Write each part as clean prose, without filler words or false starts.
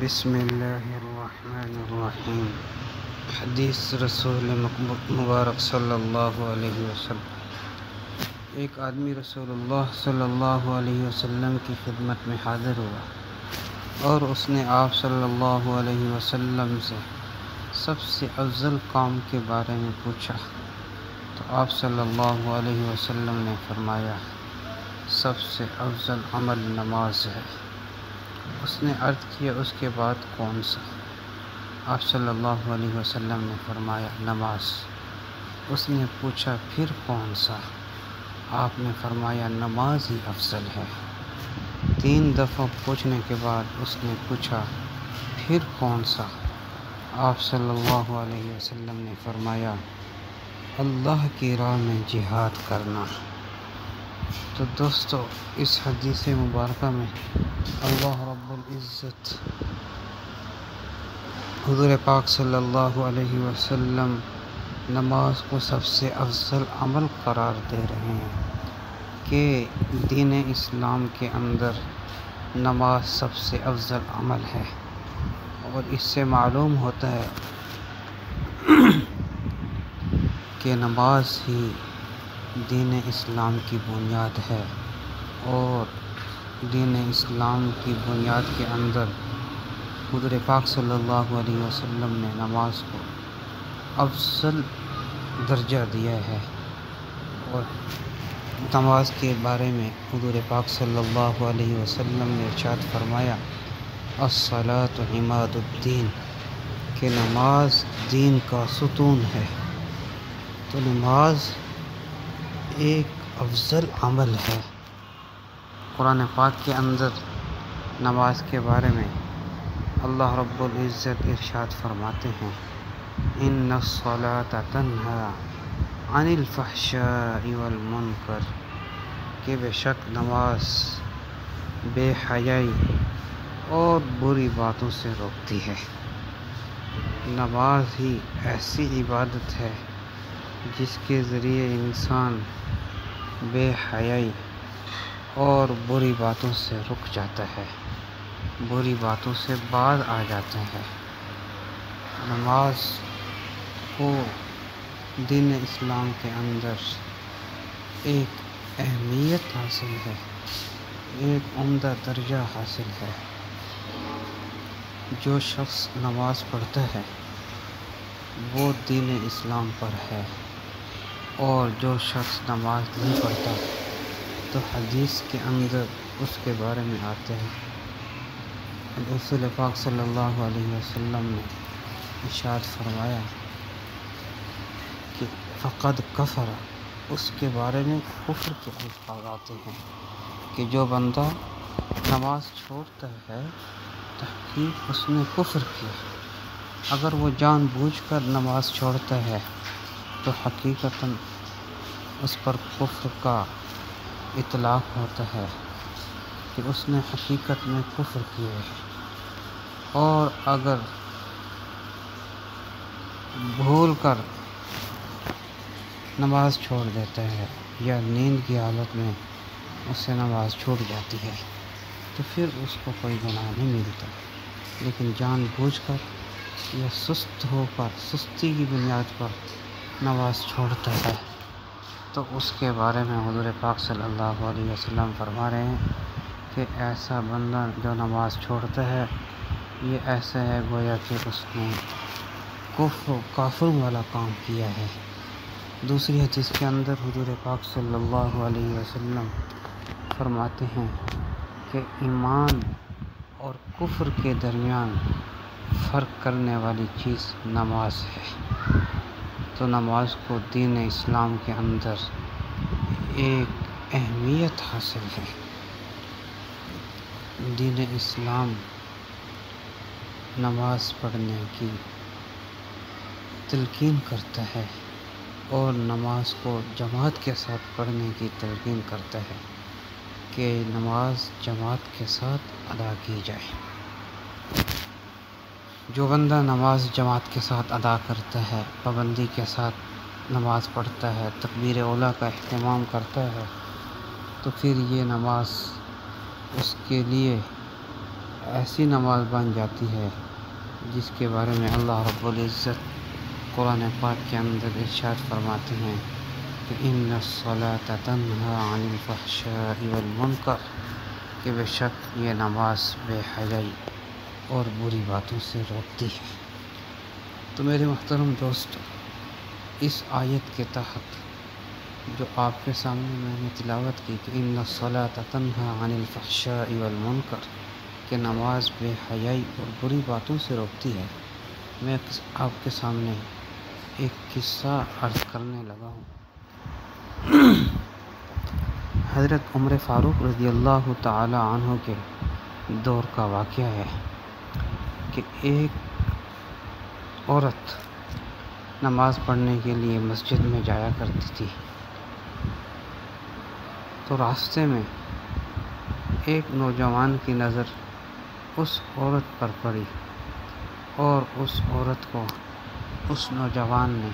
بسم اللہ الرحمن الرحیم۔ حدیث رسول مبارک صلی اللہ علیہ وسلم۔ ایک آدمی رسول اللہ صلی اللہ علیہ وسلم کی خدمت میں حاضر ہوا اور اس نے آپ صلی اللہ علیہ وسلم سے سب سے افضل کام کے بارے میں پوچھا تو آپ صلی اللہ علیہ وسلم نے فرمایا، سب سے افضل عمل نماز ہے۔ اس نے عرض کیا، اس کے بعد کون سا؟ آپ صلی اللہ علیہ وسلم نے فرمایا، نماز۔ اس نے پوچھا، پھر کون سا؟ آپ نے فرمایا، نماز ہی افضل ہے۔ 3 دفعہ پوچھنے کے بعد اس نے پوچھا، پھر کون سا؟ آپ صلی اللہ علیہ وسلم نے فرمایا، اللہ کی راہ میں جہاد کرنا۔ تو دوستو، اس حدیث مبارکہ میں اللہ رب العزت حضور پاک صلی اللہ علیہ وسلم نماز کو سب سے افضل عمل قرار دے رہے ہیں کہ دین اسلام کے اندر نماز سب سے افضل عمل ہے، اور اس سے معلوم ہوتا ہے کہ نماز ہی دین اسلام کی بنیاد ہے، اور دین اسلام کی بنیاد کے اندر حضور پاک صلی اللہ علیہ وسلم نے نماز کو افضل درجہ دیا ہے۔ اور نماز کے بارے میں حضور پاک صلی اللہ علیہ وسلم نے ارشاد فرمایا، الصلاۃ عماد الدین، کہ نماز دین کا ستون ہے۔ تو نماز ایک افضل عمل ہے۔ قرآن پاک کے اندر نماز کے بارے میں اللہ رب العزت ارشاد فرماتے ہیں، ان الصلاۃ تنہی عن الفحشاء والمنکر، کہ بے شک نماز بے حیائی اور بری باتوں سے روکتی ہے۔ نماز ہی ایسی عبادت ہے جس کے ذریعے انسان بے حیائی اور بری باتوں سے رک جاتا ہے، بری باتوں سے باز آ جاتا ہے۔ نماز کو دین اسلام کے اندر ایک اہمیت حاصل ہے، ایک عمدہ درجہ حاصل ہے۔ جو شخص نماز پڑھتا ہے وہ دین اسلام پر ہے، اور جو شخص نماز نہیں پڑھتا تو حدیث کے اندر اس کے بارے میں آتے ہیں، رسول پاک صلی اللہ علیہ وسلم نے ارشاد فرمایا کہ فقد کفر، اس کے بارے میں کفر کے الفاظ آتے ہیں کہ جو بندہ نماز چھوڑتا ہے تحقیق اس نے کفر کیا۔ اگر وہ جان بوجھ کر نماز چھوڑتا ہے تو حقیقتاً اس پر کفر کا اطلاق ہوتا ہے کہ اس نے حقیقت میں کفر کیا ہے۔ اور اگر بھول کر نماز چھوڑ دیتا ہے یا نیند کی حالت میں اس سے نماز چھوٹ جاتی ہے تو پھر اس کو کوئی گناہ نہیں ملتا، لیکن جان بوجھ کر یا سست ہو کر، سستی کی بنیاد پر نماز چھوڑتا ہے تو اس کے بارے میں حضور پاک صلی اللہ علیہ وسلم فرما رہے ہیں کہ ایسا بندہ جو نماز چھوڑتا ہے یہ ایسا ہے گویا کہ اس نے کافر والا کام کیا ہے۔ دوسری حدیث کے اندر حضور پاک صلی اللہ علیہ وسلم فرماتے ہیں کہ ایمان اور کفر کے درمیان فرق کرنے والی چیز نماز ہے۔ تو نماز کو دین اسلام کے اندر ایک اہمیت حاصل ہے۔ دین اسلام نماز پڑھنے کی تلقین کرتا ہے اور نماز کو جماعت کے ساتھ پڑھنے کی تلقین کرتا ہے کہ نماز جماعت کے ساتھ ادا کی جائے۔ جو بندہ نماز جماعت کے ساتھ ادا کرتا ہے، پابندی کے ساتھ نماز پڑھتا ہے، تکبیر اولیٰ کا اہتمام کرتا ہے، تو پھر یہ نماز اس کے لیے ایسی نماز بن جاتی ہے جس کے بارے میں اللہ رب العزت قرآن پاک کے اندر ارشاد فرماتے ہیں کہ ان الصلاۃ تنہی عن الفحشاء والمنکر، کہ بے شک یہ نماز بے حیائی اور بری باتوں سے روکتی ہے۔ تو میرے محترم دوست، اس آیت کے تحت جو آپ کے سامنے میں نے تلاوت کی کہ ان الصلاۃ تنہی عن الفحشاء والمنکر، کہ نماز بے حیائی اور بری باتوں سے روکتی ہے، میں آپ کے سامنے ایک قصہ عرض کرنے لگا ہوں۔ حضرت عمر فاروق رضی اللہ تعالی عنہ کے دور کا واقعہ ہے کہ ایک عورت نماز پڑھنے کے لیے مسجد میں جایا کرتی تھی، تو راستے میں ایک نوجوان کی نظر اس عورت پر پڑی، اور اس عورت کو اس نوجوان نے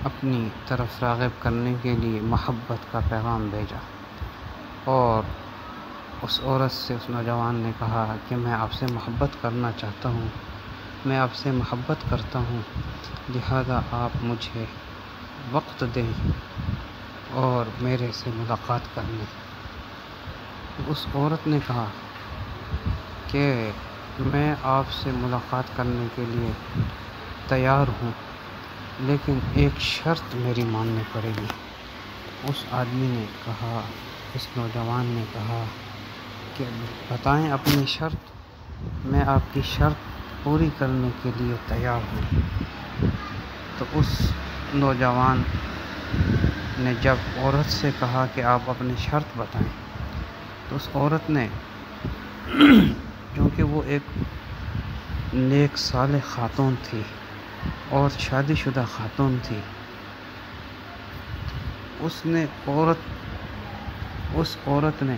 اپنی طرف راغب کرنے کے لیے محبت کا پیغام بھیجا، اور اس عورت سے اس نوجوان نے کہا کہ میں آپ سے محبت کرنا چاہتا ہوں، میں آپ سے محبت کرتا ہوں، لہذا آپ مجھے وقت دیں اور میرے سے ملاقات کر لیں۔ اس عورت نے کہا کہ میں آپ سے ملاقات کرنے کے لیے تیار ہوں، لیکن ایک شرط میری ماننی پڑے گی۔ اس آدمی نے کہا، اس نوجوان نے کہا کہ بتائیں اپنی شرط، میں آپ کی شرط پوری کرنے کے لیے تیار ہوں۔ تو اس نوجوان نے جب عورت سے کہا کہ آپ اپنی شرط بتائیں، تو اس عورت نے کیونکہ وہ ایک نیک صالح خاتون تھی اور شادی شدہ خاتون تھی، اس عورت نے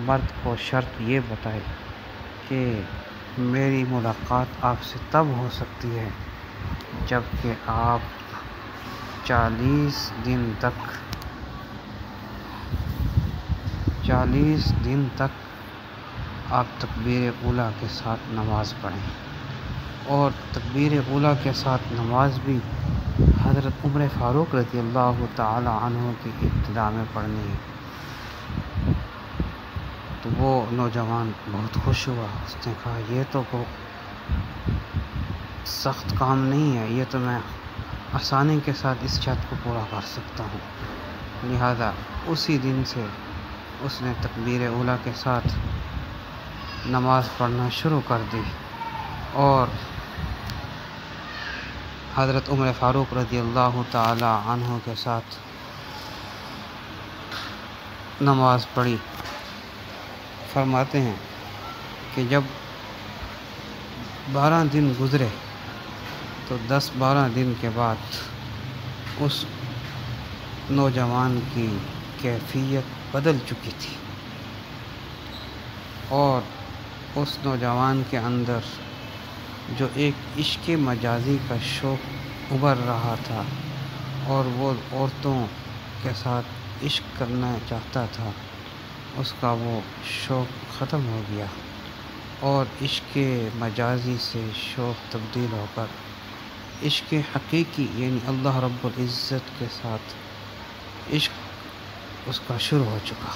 مرد کو شرط یہ بتائی کہ میری ملاقات آپ سے تب ہو سکتی ہے جب کہ آپ 40 دن تک آپ تکبیر اولیٰ کے ساتھ نماز پڑھیں، اور تکبیر اولیٰ کے ساتھ نماز بھی حضرت عمر فاروق رضی اللہ تعالی عنہ کی ابتدا میں پڑھنی ہے۔ تو وہ نوجوان بہت خوش ہوا، اس نے کہا یہ تو سخت کام نہیں ہے، یہ تو میں آسانی کے ساتھ اس شرط کو پورا کر سکتا ہوں۔ لہذا اسی دن سے اس نے تکبیر اولیٰ کے ساتھ نماز پڑھنا شروع کر دی، اور حضرت عمر فاروق رضی اللہ تعالی عنہ کے ساتھ نماز پڑھی۔ فرماتے ہیں کہ جب 12 دن گزرے تو 10-12 دن کے بعد اس نوجوان کی کیفیت بدل چکی تھی، اور اس نوجوان کے اندر جو ایک عشق مجازی کا شوق ابھر رہا تھا، اور وہ عورتوں کے ساتھ عشق کرنا چاہتا تھا، اس کا وہ شوق ختم ہو گیا، اور عشق مجازی سے شوق تبدیل ہو کر عشق حقیقی یعنی اللہ رب العزت کے ساتھ عشق اس کا شروع ہو چکا۔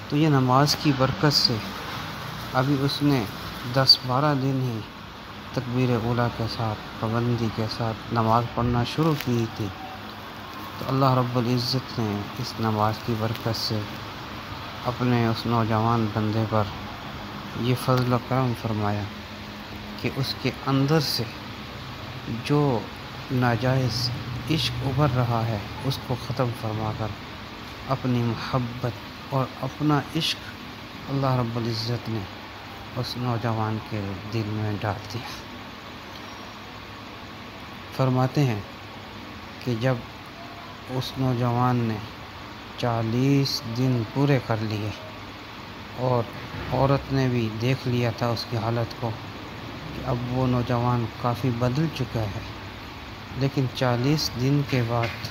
تو یہ نماز کی برکت سے ابھی اس نے 10-12 دن ہی تکبیر اولیٰ کے ساتھ پابندی کے ساتھ نماز پڑھنا شروع کی تھی، تو اللہ رب العزت نے اس نماز کی برکت سے اپنے اس نوجوان بندے پر یہ فضل و کرم فرمایا کہ اس کے اندر سے جو ناجائز عشق ابھر رہا ہے اس کو ختم فرما کر اپنی محبت اور اپنا عشق اللہ رب العزت نے اس نوجوان کے دل میں ڈال دیا۔ فرماتے ہیں کہ جب اس نوجوان نے 40 دن پورے کر لیے، اور عورت نے بھی دیکھ لیا تھا اس کی حالت کو کہ اب وہ نوجوان کافی بدل چکا ہے، لیکن 40 دن کے بعد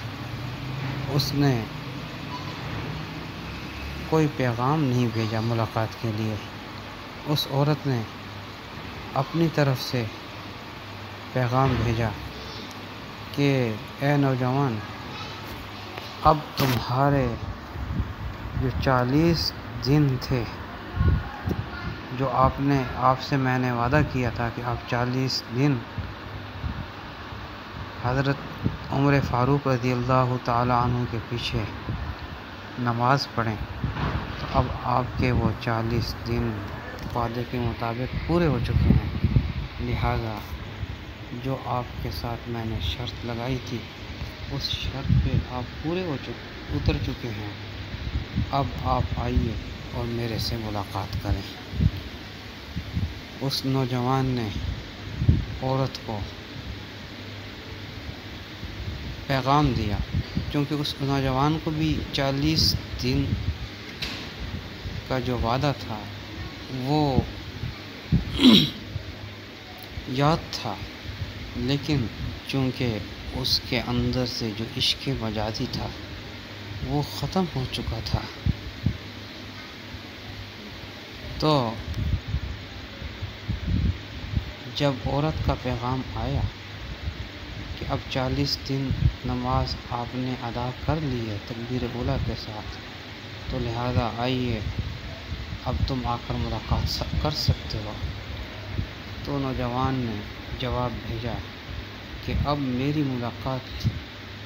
اس نے کوئی پیغام نہیں بھیجا ملاقات کے لیے، اس عورت نے اپنی طرف سے پیغام بھیجا کہ اے نوجوان، اب تمہارے جو 40 دن تھے جو آپ سے میں نے وعدہ کیا تھا کہ آپ 40 دن حضرت عمر فاروق رضی اللہ تعالیٰ عنہ کے پیچھے نماز پڑھیں، تو اب آپ کے وہ 40 دن وعدے کے مطابق پورے ہو چکے ہیں، لہٰذا جو آپ کے ساتھ میں نے شرط لگائی تھی اس شرط پہ آپ پورے اتر چکے ہیں، اب آپ آئیے اور میرے سے ملاقات کریں۔ اس نوجوان نے عورت کو پیغام دیا، کیونکہ اس نوجوان کو بھی 40 دن کا جو وعدہ تھا وہ یاد تھا، لیکن چونکہ اس کے اندر سے جو عشق مجازی تھا وہ ختم ہو چکا تھا، تو جب عورت کا پیغام آیا کہ اب 40 دن نماز آپ نے ادا کر لی ہے تکبیر اولیٰ کے ساتھ، تو لہٰذا آئیے اب تم آ کر ملاقات کر سکتے ہو، تو نوجوان نے جواب بھیجا کہ اب میری ملاقات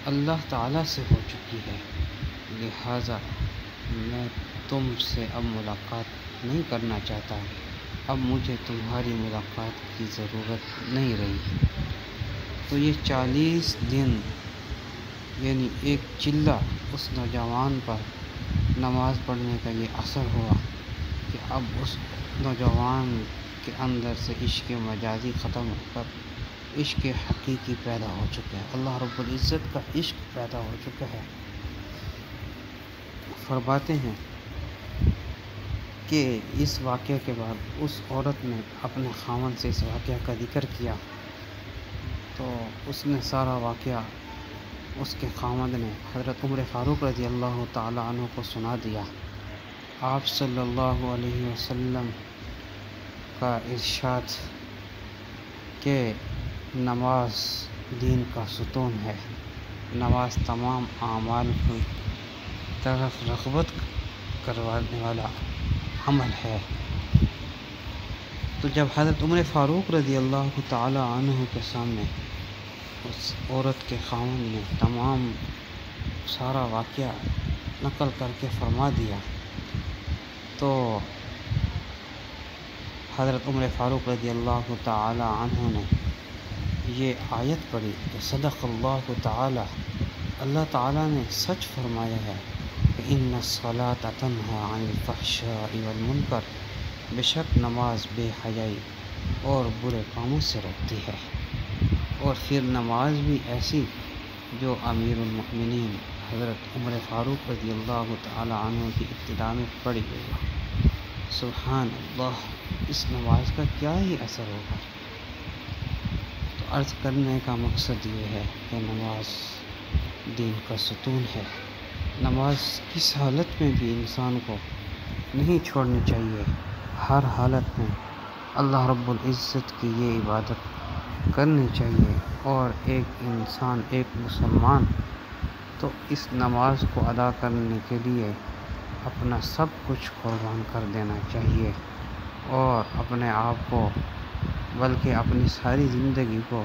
اللہ تعالیٰ سے ہو چکی ہے، لہٰذا میں تم سے اب ملاقات نہیں کرنا چاہتا، اب مجھے تمہاری ملاقات کی ضرورت نہیں رہی۔ تو یہ 40 دن یعنی ایک چلہ اس نوجوان پر نماز پڑھنے کا یہ اثر ہوا کہ اب اس نوجوان کے اندر سے عشق مجازی ختم ہو کر عشق حقیقی پیدا ہو چکا ہے، اللہ رب العزت کا عشق پیدا ہو چکا ہے۔ فرماتے ہیں کہ اس واقعے کے بعد اس عورت نے اپنے خاوند سے اس واقعہ کا ذکر کیا، تو اس نے سارا واقعہ اس کے خاوند نے حضرت عمر فاروق رضی اللہ تعالیٰ عنہ کو سنا دیا۔ آپ صلی اللہ علیہ وسلم کا ارشاد کہ نماز دین کا ستون ہے، نماز تمام اعمال کی طرف رغبت کروانے والا عمل ہے۔ تو جب حضرت عمر فاروق رضی اللہ تعالی عنہ کے سامنے اس عورت کے خاوند نے تمام سارا واقعہ نقل کر کے فرما دیا، تو حضرت عمر فاروق رضی اللہ تعالی عنہ نے یہ آیت پڑھی کہ صدق اللہ تعالی، اللہ تعالیٰ نے سچ فرمایا ہے کہ ان الصلاۃ تنہی عن الفحشاء والمنکر، بے شک نماز بے حیائی اور برے کاموں سے روکتی ہے۔ اور پھر نماز بھی ایسی جو امیر المؤمنین حضرت عمر فاروق رضی اللہ تعالی عنہ کی ابتدا میں پڑھی گئی۔ سبحان اللہ، اس نماز کا کیا ہی اثر ہوگا۔ تو عرض کرنے کا مقصد یہ ہے کہ نماز دین کا ستون ہے، نماز کس حالت میں بھی انسان کو نہیں چھوڑنی چاہیے، ہر حالت میں اللہ رب العزت کی یہ عبادت کرنی چاہیے، اور ایک انسان، ایک مسلمان تو اس نماز کو ادا کرنے کے لیے اپنا سب کچھ قربان کر دینا چاہیے، اور اپنے آپ کو بلکہ اپنی ساری زندگی کو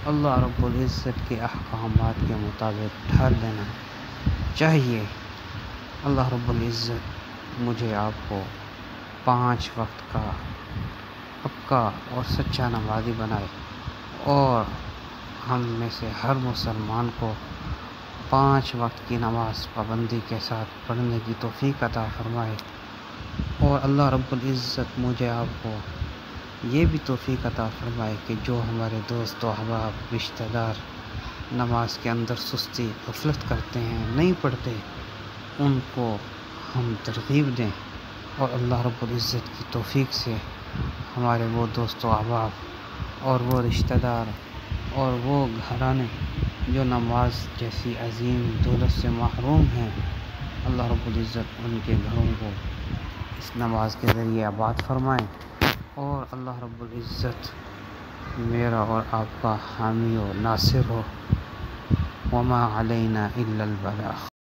اللہ رب العزت کے احکامات کے مطابق ڈھال دینا چاہیے۔ اللہ رب العزت مجھے آپ کو 5 وقت کا پکا اور سچا نمازی بنائے، اور ہم میں سے ہر مسلمان کو 5 وقت کی نماز پابندی کے ساتھ پڑھنے کی توفیق عطا فرمائے، اور اللہ رب العزت مجھے آپ کو یہ بھی توفیق عطا فرمائے کہ جو ہمارے دوست و احباب، رشتہ دار نماز کے اندر سستی، غفلت کرتے ہیں، نہیں پڑھتے، ان کو ہم ترغیب دیں، اور اللہ رب العزت کی توفیق سے ہمارے وہ دوست و احباب اور وہ رشتہ دار اور وہ گھرانے جو نماز جیسی عظیم دولت سے محروم ہیں، اللہ رب العزت ان کے گھروں کو اس نماز کے ذریعے آباد فرمائیں، اور اللہ رب العزت میرا اور آپ کا حامی و ناصر ہو۔ وما علینا الا البلاغ۔